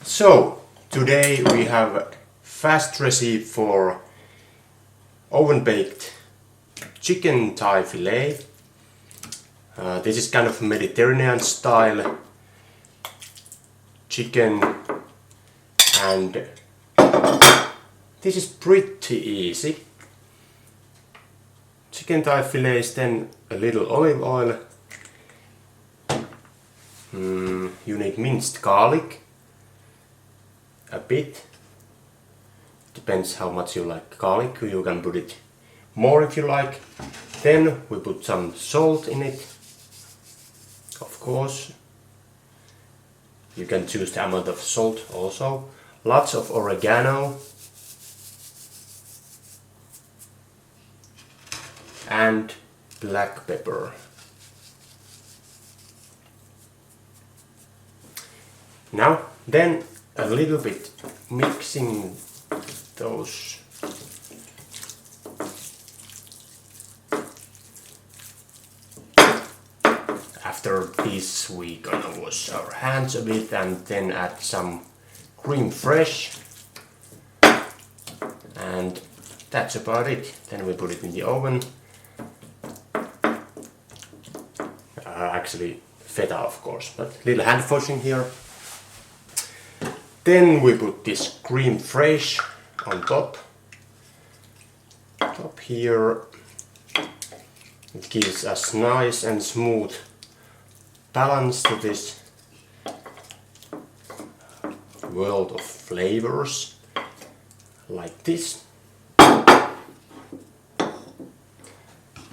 So today we have a fast recipe for oven baked chicken thigh fillet. This is kind of Mediterranean style chicken, and this is pretty easy. Chicken thigh fillets, then a little olive oil. You need minced garlic, a bit, depends how much you like garlic, you can put it more if you like. Then we put some salt in it, of course. You can choose the amount of salt also. Lots of oregano and black pepper. Now then a little bit mixing those. After this we gonna wash our hands a bit and then add some creme fraiche, and that's about it. Then we put it in the oven. Actually feta, of course, but little hand washing here. Then we put this creme fraiche on top here. It gives us nice and smooth balance to this world of flavors, like this.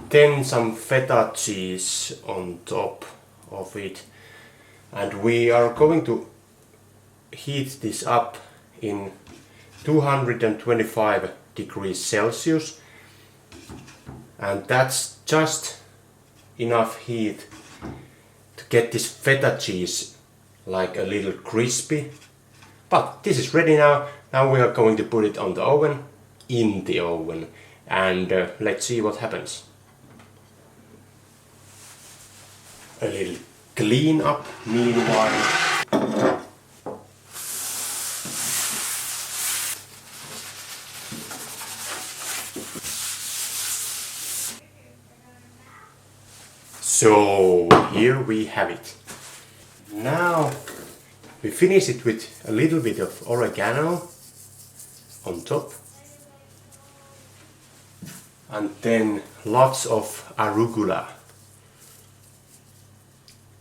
Then some feta cheese on top of it, and we are going to heat this up in 225 degrees Celsius, and that's just enough heat to get this feta cheese like a little crispy. But this is ready now. Now we are going to put it on the oven, in the oven, and let's see what happens. A little clean up meanwhile. So here we have it. Now we finish it with a little bit of oregano on top, and then lots of arugula,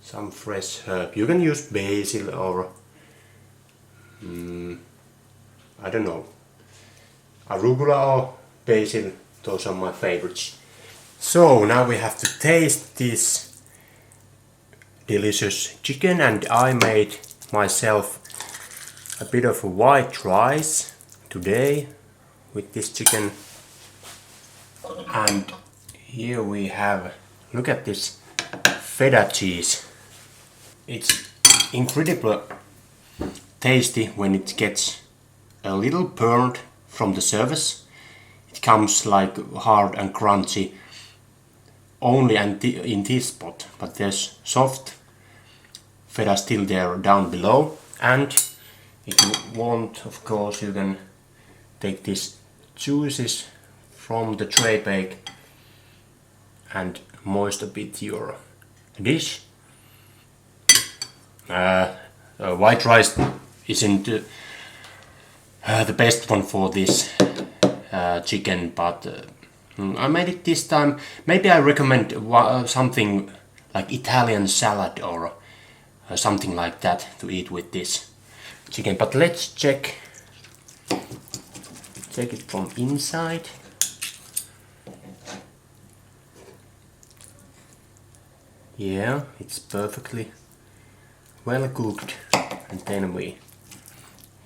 some fresh herb. You can use basil or I don't know, arugula or basil. Those are my favorites. So now we have to taste this delicious chicken, and I made myself a bit of white rice today with this chicken. And here we have, look at this feta cheese. It's incredibly tasty when it gets a little burnt from the surface. It comes like hard and crunchy only in this spot, but there's soft feta still there down below. And if you want, of course, you can take these juices from the tray bake and moist a bit your dish. White rice isn't the best one for this chicken, but I made it this time. Maybe I recommend something like Italian salad or something like that to eat with this chicken. But let's check it from inside. Yeah, it's perfectly well cooked, and then we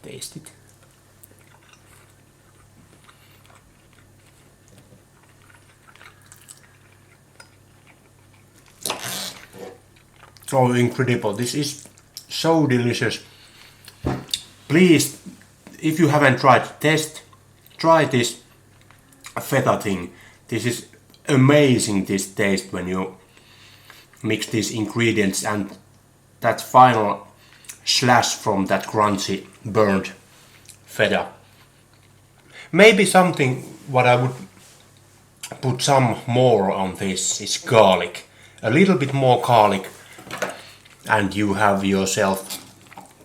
taste it. So incredible, this is so delicious. Please, if you haven't tried, try this feta thing. This is amazing, this taste when you mix these ingredients, and that final slash from that crunchy burnt feta. Maybe something what I would put some more on this is garlic. A little bit more garlic and you have yourself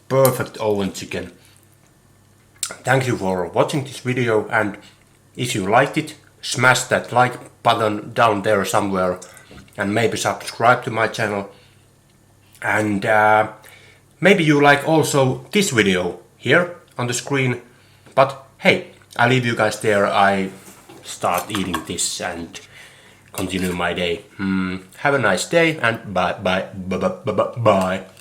perfect oven chicken. Thank you for watching this video, and if you liked it, smash that like button down there somewhere and maybe subscribe to my channel. And maybe you like also this video here on the screen. But hey, I leave you guys there. I start eating this and continue my day. Have a nice day and bye bye bye bye bye bye.